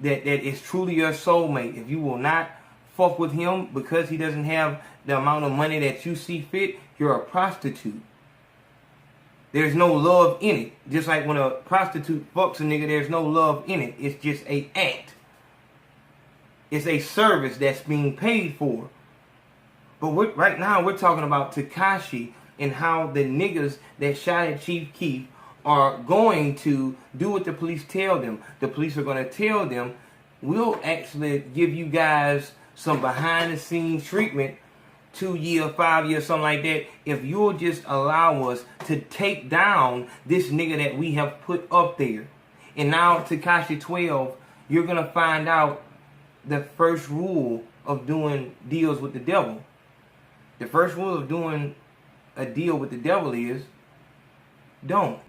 that is truly your soulmate, if you will not fuck with him because he doesn't have the amount of money that you see fit, you're a prostitute. There's no love in it. Just like when a prostitute fucks a nigga, there's no love in it. It's just a act. It's a service that's being paid for. But right now we're talking about Tekashi and how the niggas that shot at Chief Keef are going to do what the police tell them. The police are going to tell them, we'll actually give you guys some behind the scenes treatment, 2 years, 5 years, something like that, if you'll just allow us to take down this nigga that we have put up there. And now Tekashi12, you're going to find out the first rule of doing deals with the devil. The first rule of doing a deal with the devil is, don't.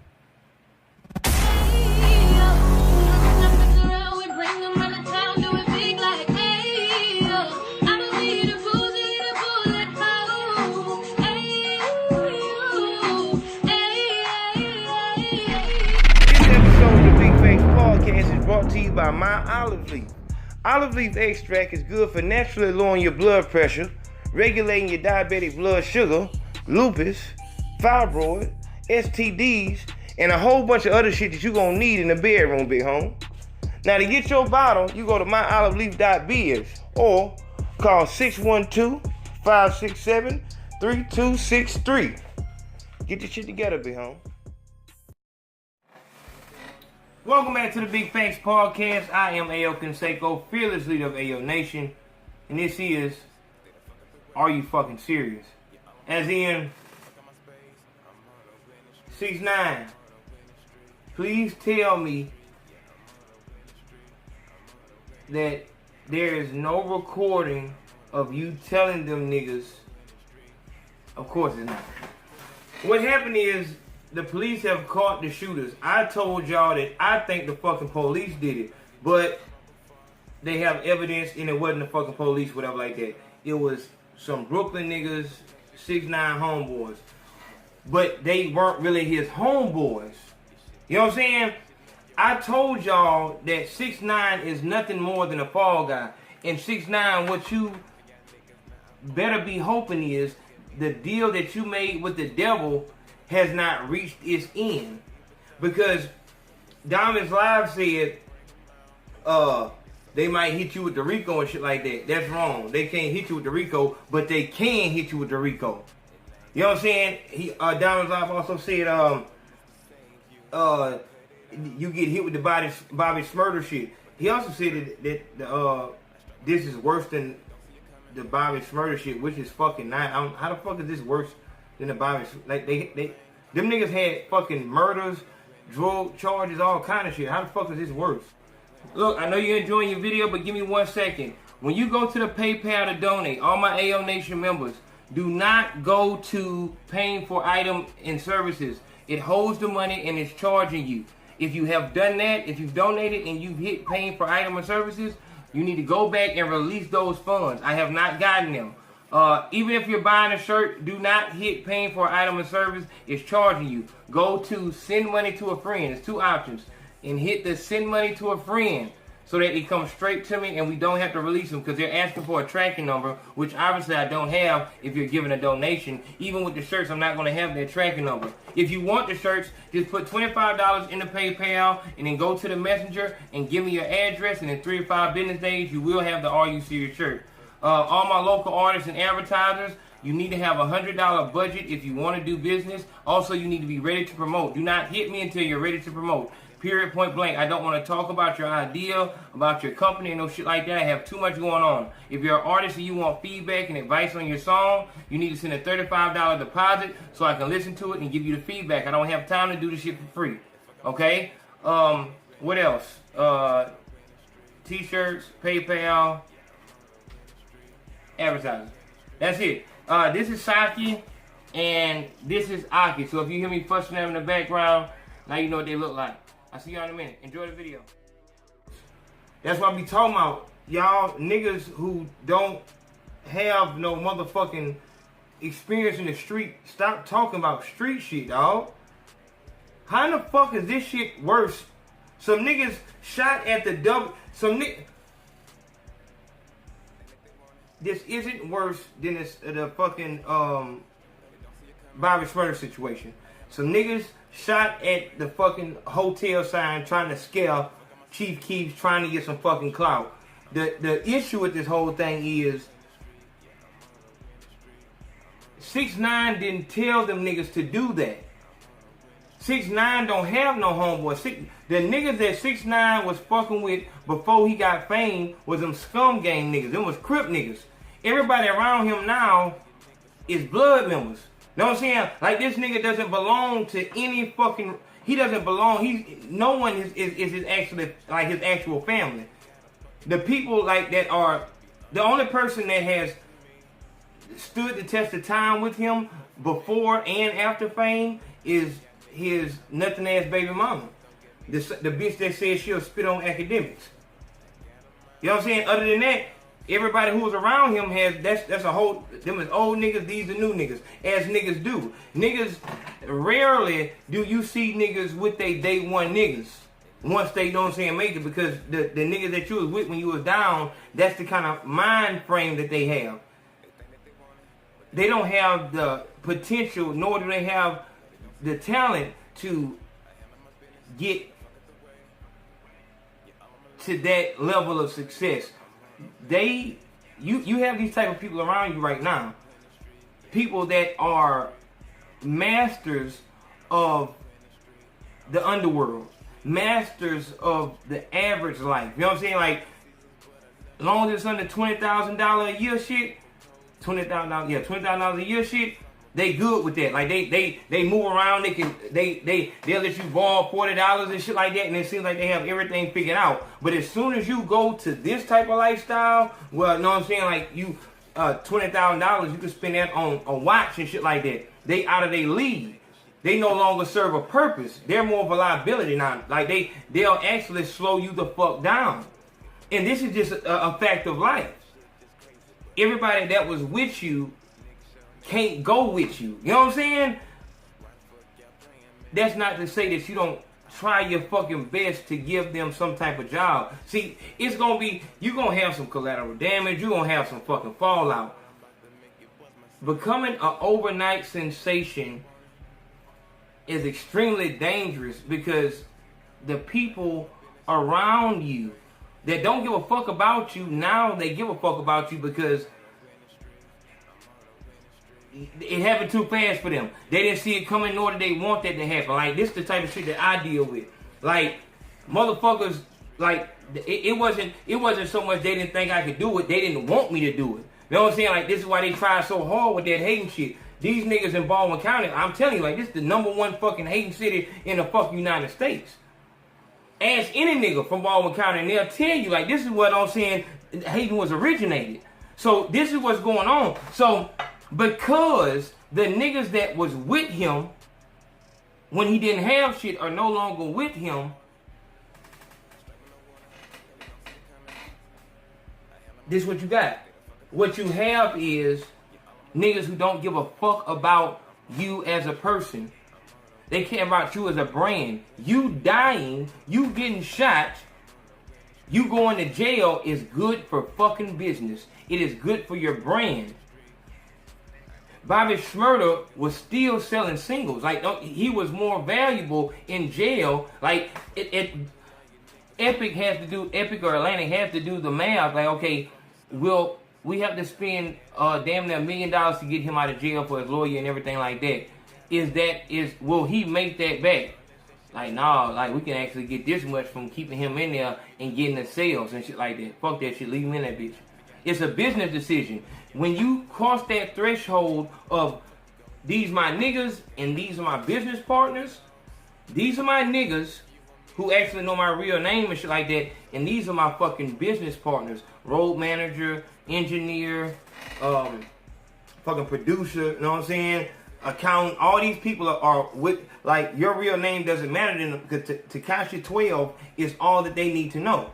Podcast is brought to you by my olive leaf. Olive leaf extract is good for naturally lowering your blood pressure, regulating your diabetic blood sugar, lupus, fibroid, STDs, and a whole bunch of other shit that you're gonna need in the bedroom, big home. Now to get your bottle, you go to myoliveleaf.biz or call 612-567-3263. Get your shit together, big home. Welcome back to the Big Facts Podcast. I am AYO Canseco, fearless leader of AYO Nation. And this is, Are You Fucking Serious? As in, 6ix9ine, please tell me that there is no recording of you telling them niggas. Of course it's not. What happened is, the police have caught the shooters. I told y'all that I think the fucking police did it, but they have evidence and it wasn't the fucking police, whatever like that. It was some Brooklyn niggas, 6ix9ine homeboys. But they weren't really his homeboys. You know what I'm saying? I told y'all that 6ix9ine is nothing more than a fall guy. And 6ix9ine, what you better be hoping is the deal that you made with the devil has not reached its end. Because Diamonds Live said they might hit you with the Rico and shit like that. That's wrong. They can't hit you with the Rico, but they can hit you with the Rico. You know what I'm saying? Diamonds Live also said you get hit with the Bobby Shmurda shit. He also said that this is worse than the Bobby Shmurda shit, which is fucking not. How the fuck is this worse than the Bobby? Like them niggas had fucking murders, drug charges, all kind of shit. How the fuck is this worse? Look, I know you're enjoying your video, but give me 1 second. When you go to the PayPal to donate, all my AYO Nation members, do not go to paying for item and services. It holds the money and it's charging you. If you have done that, if you've donated and you've hit paying for item and services, you need to go back and release those funds. I have not gotten them. Even if you're buying a shirt, do not hit paying for an item and service. It's charging you. Go to send money to a friend. It's 2 options. And hit the send money to a friend so that it comes straight to me and we don't have to release them because they're asking for a tracking number, which obviously I don't have if you're giving a donation. Even with the shirts, I'm not going to have that tracking number. If you want the shirts, just put $25 in the PayPal and then go to the messenger and give me your address, and in 3 to 5 business days, you will have the Are You Serious shirt. All my local artists and advertisers, you need to have a $100 budget if you want to do business. Also, you need to be ready to promote. Do not hit me until you're ready to promote. Period, point blank. I don't want to talk about your idea, about your company, and no shit like that. I have too much going on. If you're an artist and you want feedback and advice on your song, you need to send a $35 deposit so I can listen to it and give you the feedback. I don't have time to do this shit for free. Okay? What else? T-shirts, PayPal, advertising. That's it. This is Saki, and this is Aki. So if you hear me fussing them in the background, now you know what they look like. I'll see y'all in a minute. Enjoy the video. That's what I be talking about. Y'all niggas who don't have no motherfucking experience in the street, stop talking about street shit, dawg. How the fuck is this shit worse? Some niggas shot at the double. This isn't worse than the fucking Bobby Smurder situation. Some niggas shot at the fucking hotel sign trying to scare Chief Keef, trying to get some fucking clout. The issue with this whole thing is 6ix9ine didn't tell them niggas to do that. 6ix9ine don't have no homeboy. The niggas that 6ix9ine was fucking with before he got fame was them scum gang niggas. Them was Crip niggas. Everybody around him now is blood members. Know what I'm saying? Like, this nigga doesn't belong to any fucking... He doesn't belong... No one is his actually... Like, his actual family. The people, like, that are... The only person that has stood the test of time with him before and after fame is his nothing-ass baby mama. The bitch that says she'll spit on academics. You know what I'm saying? Other than that, everybody who was around him has, that's a whole, them is old niggas, these are new niggas, as niggas do. Niggas, rarely do you see niggas with they day one niggas once they, you know what I'm saying, make it, because the niggas that you was with when you was down, that's the kind of mind frame that they have. They don't have the potential, nor do they have the talent to get to that level of success. You have these type of people around you right now. People that are masters of the underworld. Masters of the average life. You know what I'm saying? Like, as long as it's under $20,000 a year shit, $20,000 a year shit, they good with that. Like, they move around, they'll let you borrow $40 and shit like that, and it seems like they have everything figured out. But as soon as you go to this type of lifestyle, well, you know what I'm saying, like, you $20,000, you can spend that on a watch and shit like that. They out of their league. They no longer serve a purpose. They're more of a liability now. Like, they'll actually slow you the fuck down. And this is just a fact of life. Everybody that was with you can't go with you. You know what I'm saying? That's not to say that you don't try your fucking best to give them some type of job. See, it's gonna be, you're gonna have some collateral damage, you're gonna have some fucking fallout. Becoming an overnight sensation is extremely dangerous, because the people around you that don't give a fuck about you, now they give a fuck about you because it happened too fast for them. They didn't see it coming, nor did they want that to happen. Like, this is the type of shit that I deal with. Like, motherfuckers, like, it wasn't so much they didn't think I could do it, they didn't want me to do it. You know what I'm saying? Like, this is why they try so hard with that hating shit. These niggas in Baldwin County, I'm telling you, like, this is the #1 fucking hating city in the fucking United States. Ask any nigga from Baldwin County and they'll tell you, like, this is what I'm saying, hating was originated. So, this is what's going on. So, because the niggas that was with him when he didn't have shit are no longer with him, this is what you got. What you have is niggas who don't give a fuck about you as a person. They care about you as a brand. You dying, you getting shot, you going to jail is good for fucking business. It is good for your Bobby Shmurda was still selling singles. Like, he was more valuable in jail. Like, Epic or Atlantic has to do the math. Like, okay, we have to spend damn near $1 million to get him out of jail for his lawyer and everything like that. Will he make that back? Like, nah, like, we can actually get this much from keeping him in there and getting the sales and shit like that. Fuck that shit, leave him in that bitch. It's a business decision. When you cross that threshold of these my niggas and these are my business partners, these are my niggas who actually know my real name and shit like that, and these are my fucking business partners. Road manager, engineer, fucking producer, you know what I'm saying? Accountant, all these people are with, like, your real name doesn't matter to them, because Tekashi12 is all that they need to know.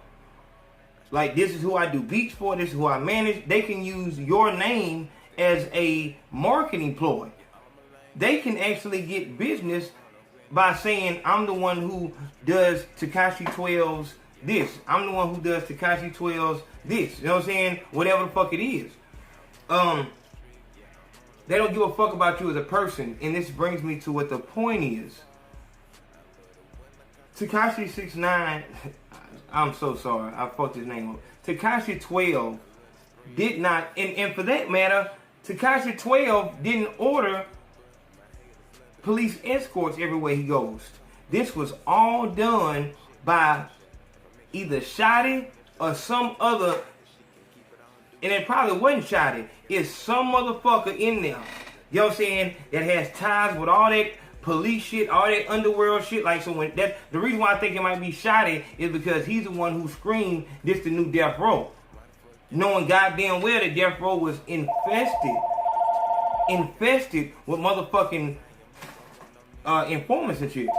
Like, this is who I do beats for, this is who I manage. They can use your name as a marketing ploy. They can actually get business by saying I'm the one who does TEKASHI12's this. I'm the one who does TEKASHI12's this. You know what I'm saying? Whatever the fuck it is. They don't give a fuck about you as a person. And this brings me to what the point is. TEKASHI69, I'm so sorry, I fucked his name up. TEKASHI12 did not, and for that matter, TEKASHI12 didn't order police escorts everywhere he goes. This was all done by either SHOTTI or some other, and it probably wasn't SHOTTI. It's some motherfucker in there, you know what I'm saying, that has ties with all that police shit, all that underworld shit. Like, so when that, the reason why I think it might be SHOTTI is because he's the one who screamed this the new death row, knowing goddamn well that death row was infested with motherfucking informants and shit.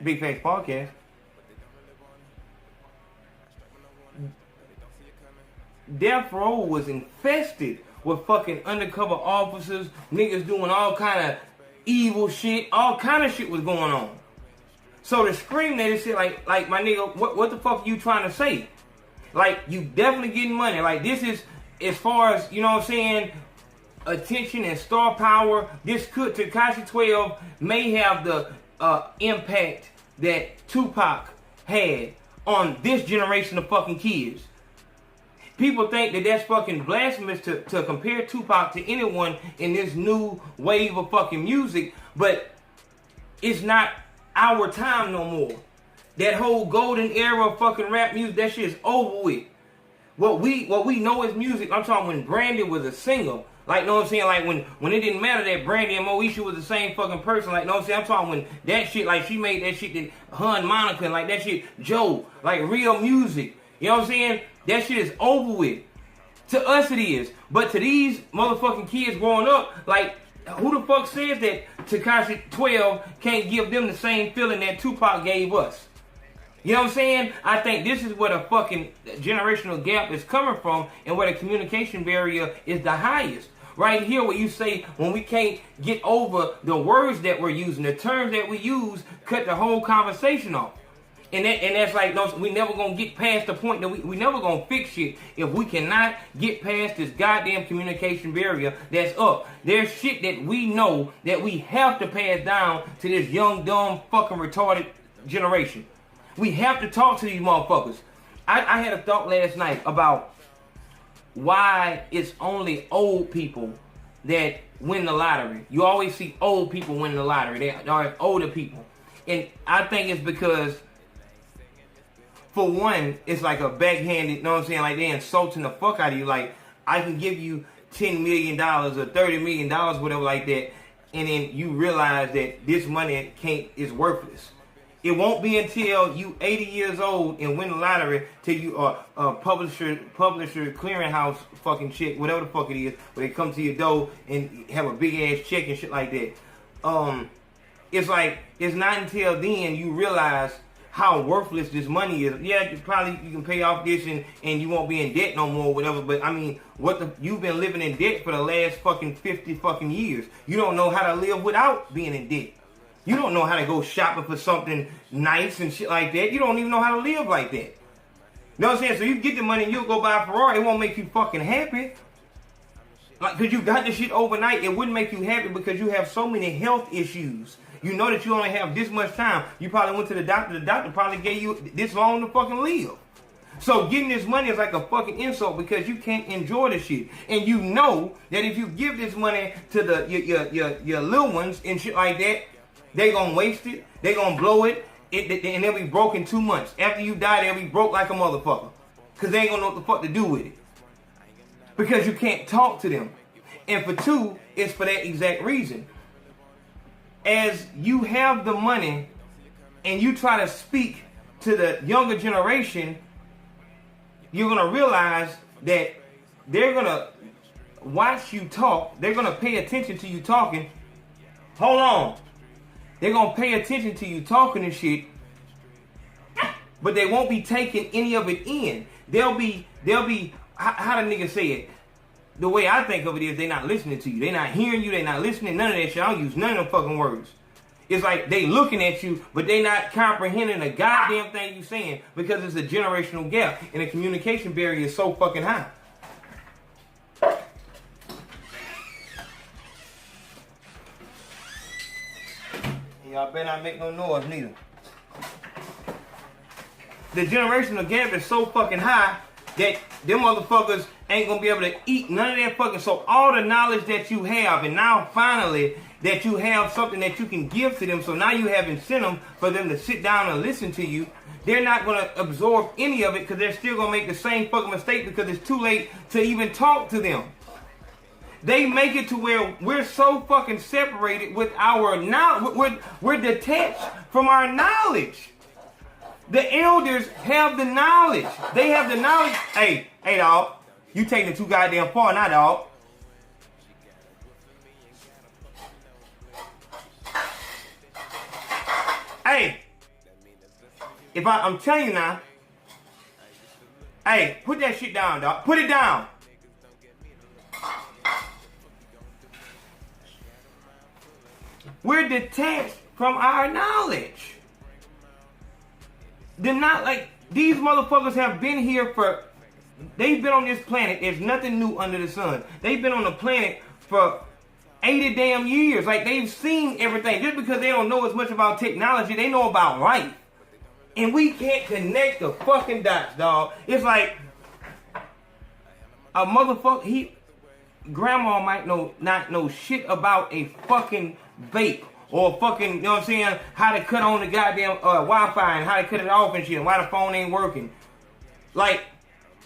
Big Face Podcast. Death row was infested with fucking undercover officers, niggas doing all kind of evil shit, all kind of shit was going on. So to scream that shit, like my nigga, what the fuck are you trying to say? Like, you definitely getting money. Like, this is, as far as, you know what I'm saying, attention and star power, this could, TEKASHI12 may have the impact that Tupac had on this generation of fucking kids. People think that that's fucking blasphemous to compare Tupac to anyone in this new wave of fucking music, but it's not our time no more. That whole golden era of fucking rap music, that shit is over with. What we know as music, I'm talking when Brandy was a singer. Like, know what I'm saying? Like, when it didn't matter that Brandy and Moesha was the same fucking person. Like, know what I'm saying? I'm talking when that shit, like, she made that shit, that her and Monica, and like that shit, Joe, like real music. You know what I'm saying? That shit is over with. To us it is. But to these motherfucking kids growing up, like, who the fuck says that TEKASHI12 can't give them the same feeling that Tupac gave us? You know what I'm saying? I think this is where the fucking generational gap is coming from, and where the communication barrier is the highest. Right here where you say, when we can't get over the words that we're using, the terms that we use, cut the whole conversation off. And that's like, we never gonna get past the point that we never gonna fix shit if we cannot get past this goddamn communication barrier that's up. There's shit that we know that we have to pass down to this young, dumb, fucking retarded generation. We have to talk to these motherfuckers. I had a thought last night about why it's only old people that win the lottery. You always see old people win the lottery. They are older people. And I think it's because, for one, it's like a backhanded, you know what I'm saying? Like, they're insulting the fuck out of you. Like, I can give you $10 million or $30 million, whatever like that, and then you realize that this money is worthless. It won't be until you 80 years old and win the lottery till you are a publisher clearinghouse fucking check, whatever the fuck it is, where they come to your door and have a big ass check and shit like that. It's like, it's not until then you realize how worthless this money is. Yeah, you can pay off this and you won't be in debt no more, whatever. But I mean, you've been living in debt for the last fucking 50 fucking years. You don't know how to live without being in debt. You don't know how to go shopping for something nice and shit like that. You don't even know how to live like that. You know what I'm saying? So you get the money and you'll go buy a Ferrari. It won't make you fucking happy. Like, because you got this shit overnight, it wouldn't make you happy because you have so many health issues. You know that you only have this much time. You probably went to the doctor. The doctor probably gave you this long to fucking live. So getting this money is like a fucking insult because you can't enjoy the shit. And you know that if you give this money to your little ones and shit like that, they gonna waste it. They gonna blow it. And they'll be broke in 2 months. After you die, they'll be broke like a motherfucker. Because they ain't gonna know what the fuck to do with it. Because you can't talk to them. And for two, it's for that exact reason. As you have the money and you try to speak to the younger generation, you're gonna realize that they're gonna watch you talk. They're gonna pay attention to you talking. Hold on. They're gonna pay attention to you talking and shit, but they won't be taking any of it in. They'll be. How the nigga say it? the way I think of it is they not listening to you. They not hearing you. They not listening. None of that shit. I don't use none of them fucking words. It's like they looking at you, but they not comprehending a goddamn thing you saying because it's a generational gap and the communication barrier is so fucking high. Y'all better not make no noise neither. The generational gap is so fucking high that them motherfuckers ain't gonna be able to eat none of that fucking. So all the knowledge that you have, and now finally that you have something that you can give to them, so now you have incentive for them to sit down and listen to you. They're not gonna absorb any of it because they're still gonna make the same fucking mistake because it's too late to even talk to them. They make it to where we're so fucking separated with our knowledge. We're detached from our knowledge. The elders have the knowledge. They have the knowledge. Hey, dog. You taking it too goddamn far now, dog. Hey. If I'm telling you now. Hey, put that shit down, dog. Put it down. We're detached from our knowledge. They're not like, these motherfuckers have been here for, they've been on this planet. There's nothing new under the sun. They've been on the planet for 80 damn years. Like, they've seen everything. Just because they don't know as much about technology, they know about life. And we can't connect the fucking dots, dog. It's like, a motherfucker, grandma might not know shit about a fucking vape or fucking, you know what I'm saying, how to cut on the goddamn Wi-Fi and how to cut it off and shit and why the phone ain't working. Like,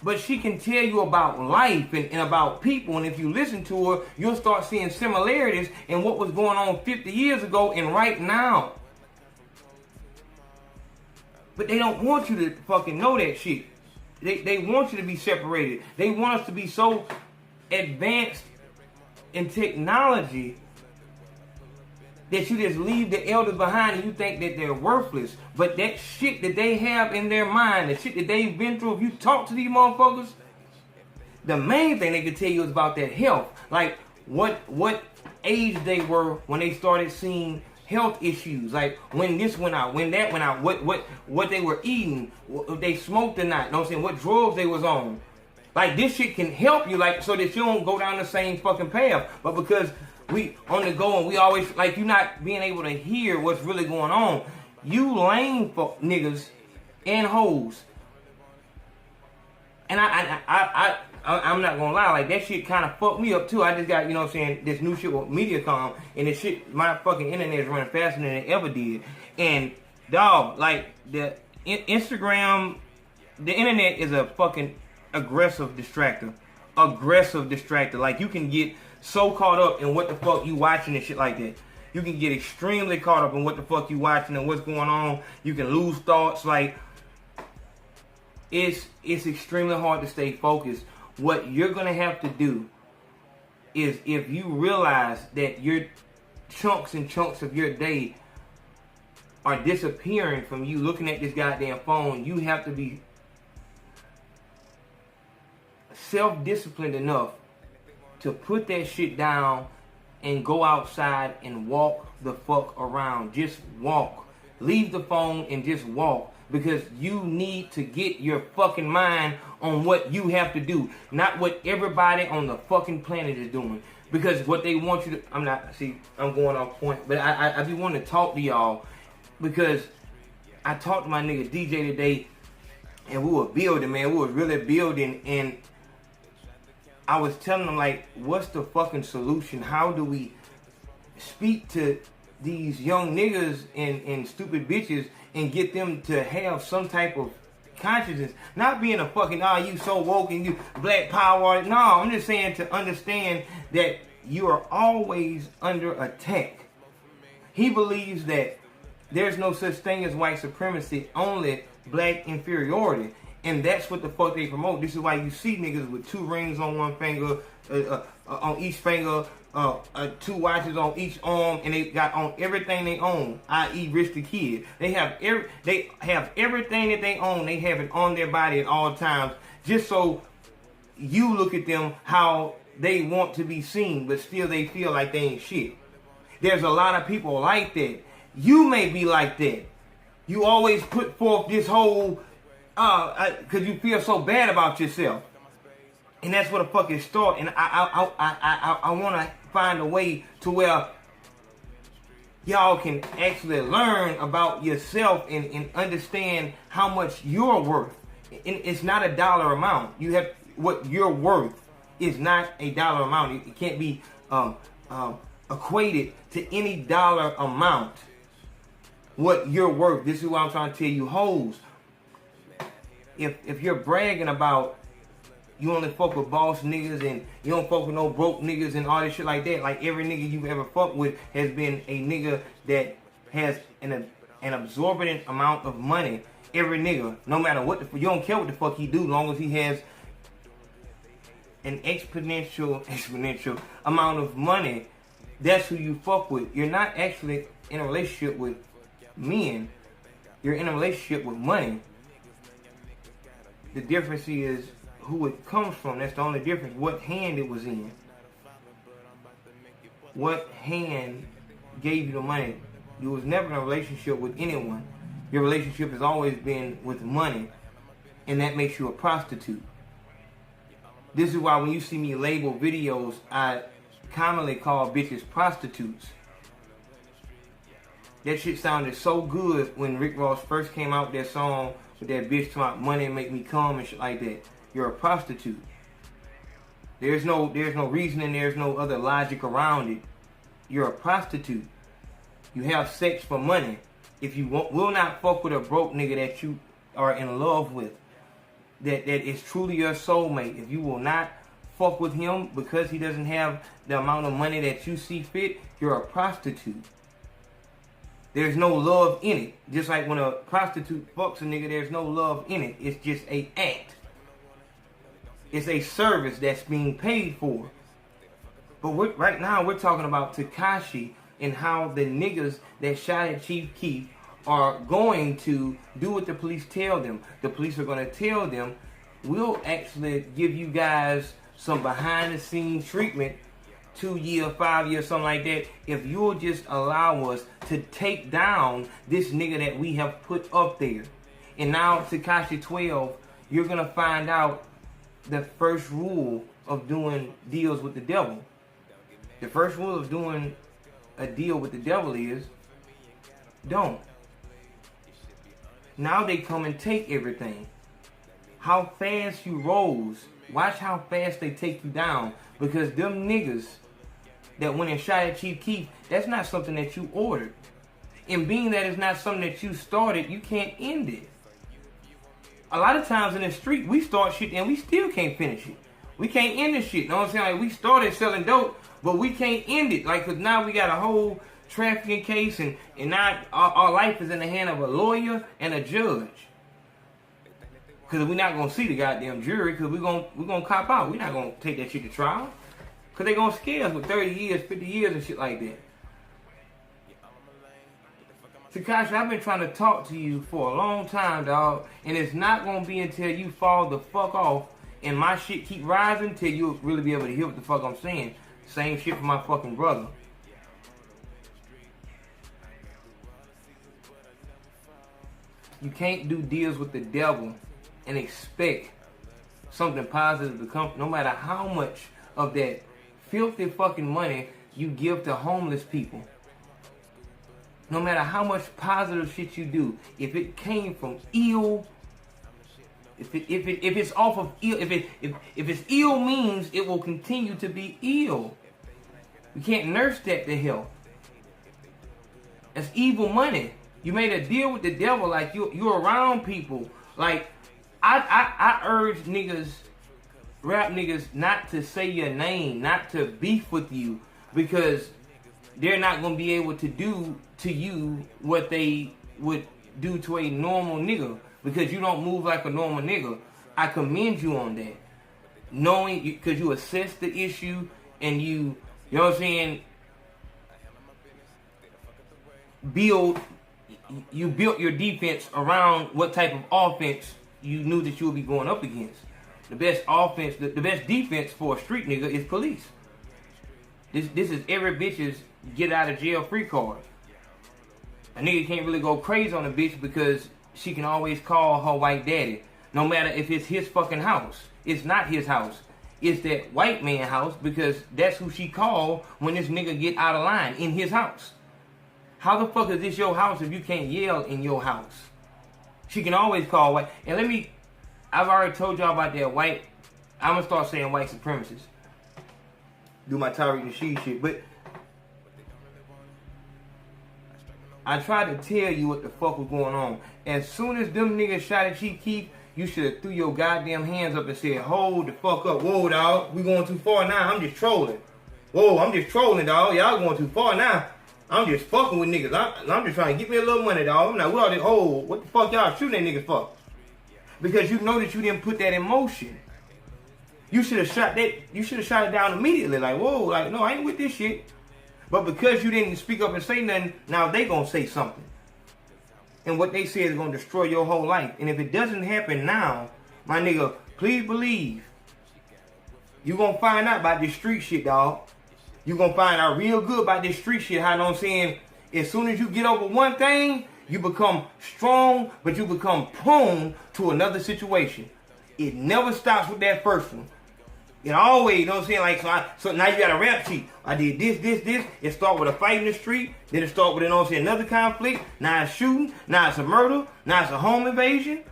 but she can tell you about life and about people, and if you listen to her, you'll start seeing similarities in what was going on 50 years ago and right now. But they don't want you to fucking know that shit. They want you to be separated. They want us to be so advanced in technology that you just leave the elders behind and you think that they're worthless. But that shit that they have in their mind, the shit that they've been through, if you talk to these motherfuckers, the main thing they can tell you is about their health. Like what age they were when they started seeing health issues. Like when this went out, when that went out, what they were eating, if they smoked or not, you know what I'm saying, what drugs they was on. Like this shit can help you, like, so that you don't go down the same fucking path. But because we on the go and we always, like, you not being able to hear what's really going on, you lame for niggas and hoes. And I'm not gonna lie, like that shit kind of fucked me up too. I just got, you know what I'm saying, this new shit with MediaCom, and this shit, my fucking internet is running faster than it ever did. And dog, like the Instagram, the internet is a fucking aggressive distractor. Like you can get so caught up in what the fuck you watching and shit like that. You can get extremely caught up in what the fuck you watching and what's going on. You can lose thoughts. Like it's extremely hard to stay focused. What you're gonna have to do is, if you realize that your chunks and chunks of your day are disappearing from you looking at this goddamn phone, you have to be self-disciplined enough to put that shit down and go outside and walk the fuck around. Just walk. Leave the phone and just walk. Because you need to get your fucking mind on what you have to do. Not what everybody on the fucking planet is doing. Because what they want you to... I'm going off point. But I be wanting to talk to y'all. Because I talked to my nigga DJ today. And we were building, man. We were really building. And I was telling them, like, what's the fucking solution? How do we speak to these young niggas and stupid bitches and get them to have some type of consciousness? Not being a fucking, you so woke and you black power. No, I'm just saying to understand that you are always under attack. He believes that there's no such thing as white supremacy, only black inferiority. And that's what the fuck they promote. This is why you see niggas with 2 rings on one finger, on each finger, 2 watches on each arm, and they got on everything they own, i.e. Rich the Kid. They have everything that they own, they have it on their body at all times, just so you look at them how they want to be seen, but still they feel like they ain't shit. There's a lot of people like that. You may be like that. You always put forth this whole, because you feel so bad about yourself. And that's where the fuck it starts. And I want to find a way to where y'all can actually learn about yourself and understand how much you're worth. And it's not a dollar amount. You have what you're worth is not a dollar amount. It can't be equated to any dollar amount. What you're worth. This is what I'm trying to tell you, hoes. If you're bragging about you only fuck with boss niggas and you don't fuck with no broke niggas and all this shit like that, like every nigga you've ever fucked with has been a nigga that has an absorbent amount of money. Every nigga, no matter what you don't care what the fuck he do, long as he has an exponential amount of money, that's who you fuck with. You're not actually in a relationship with men. You're in a relationship with money. The difference is who it comes from. That's the only difference. What hand it was in. What hand gave you the money. You was never in a relationship with anyone. Your relationship has always been with money. And that makes you a prostitute. This is why when you see me label videos, I commonly call bitches prostitutes. That shit sounded so good when Rick Ross first came out with that song with that bitch talking about money make me come and shit like that. You're a prostitute. There's no reasoning, there's no other logic around it. You're a prostitute. You have sex for money. If you will not fuck with a broke nigga that you are in love with, that is truly your soulmate, if you will not fuck with him because he doesn't have the amount of money that you see fit, you're a prostitute. There's no love in it. Just like when a prostitute fucks a nigga, there's no love in it. It's just a act. It's a service that's being paid for. But right now we're talking about Tekashi and how the niggas that shot at Chief Keef are going to do what the police tell them. The police are going to tell them, we'll actually give you guys some behind the scenes treatment, 2 years, 5 years, something like that, if you'll just allow us to take down this nigga that we have put up there. And now Tekashi12, you're going to find out the first rule of doing deals with the devil. The first rule of doing a deal with the devil is, don't. Now they come and take everything. How fast you rose. Watch how fast they take you down. Because them niggas that went and shot at Chief Keef, that's not something that you ordered. And being that it's not something that you started, you can't end it. A lot of times in the street, we start shit and we still can't finish it. We can't end the shit. You know what I'm saying? Like, we started selling dope, but we can't end it. Like, cause now we got a whole trafficking case and now our life is in the hand of a lawyer and a judge. Cause we're not gonna see the goddamn jury, cause we're gonna cop out. We're not gonna take that shit to trial. Cause they gonna scare us with 30 years, 50 years and shit like that. Tekashi, I've been trying to talk to you for a long time, dog. And it's not gonna be until you fall the fuck off and my shit keep rising till you'll really be able to hear what the fuck I'm saying. Same shit for my fucking brother. You can't do deals with the devil and expect something positive to come, no matter how much of that filthy fucking money you give to homeless people. No matter how much positive shit you do, if it came from ill, if it's off of ill, if it's ill means it will continue to be ill. You can't nurse that to health. That's evil money. You made a deal with the devil, like you're around people. Like I urge niggas, rap niggas, not to say your name, not to beef with you, because they're not gonna be able to do to you what they would do to a normal nigga, because you don't move like a normal nigga. I commend you on that, knowing because you assess the issue and you know what I'm saying, you built your defense around what type of offense you knew that you would be going up against. The best offense, the best defense for a street nigga is police. This is every bitch's get out of jail free card. A nigga can't really go crazy on a bitch because she can always call her white daddy. No matter if it's his fucking house. It's not his house. It's that white man house because that's who she called when this nigga get out of line in his house. How the fuck is this your house if you can't yell in your house? She can always call white. And I've already told y'all about that white. I'm gonna start saying white supremacists. Do my Tariq Nasheed shit, but I tried to tell you what the fuck was going on. As soon as them niggas shot at Chief Keef, you should have threw your goddamn hands up and said, hold the fuck up. Whoa, dog. We going too far now. I'm just trolling. Whoa, I'm just trolling, dog. Y'all going too far now. I'm just fucking with niggas. I'm just trying to get me a little money, dog. I'm like, what all this? Oh, what the fuck y'all shooting at niggas for? Because you know that you didn't put that in motion. You should have shot that. You should have shot it down immediately. Like, whoa, like, no, I ain't with this shit. But because you didn't speak up and say nothing, now they gonna say something. And what they say is gonna destroy your whole life. And if it doesn't happen now, my nigga, please believe. You gonna find out about this street shit, dog. You gonna find out real good about this street shit. How you know what I'm saying? As soon as you get over one thing, you become strong, but you become prone to another situation. It never stops with that first one. It always, you know what I'm saying? Like, so now you got a rap sheet. I did this. It start with a fight in the street. Then it start with, you know what I'm saying, another conflict. Now it's shooting. Now it's a murder. Now it's a home invasion.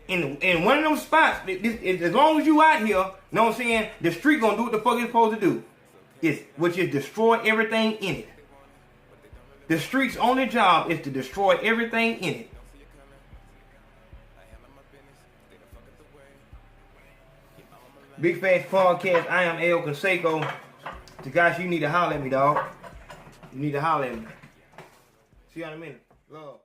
In one of them spots, as long as you out here, you know what I'm saying, the street gonna do what the fuck it's supposed to do. Which is destroy everything in it. The street's only job is to destroy everything in it. Big Facts Podcast. I am AYO Conseco. Tekashi, you need to holler at me, dog. You need to holler at me. See you in a minute. Love.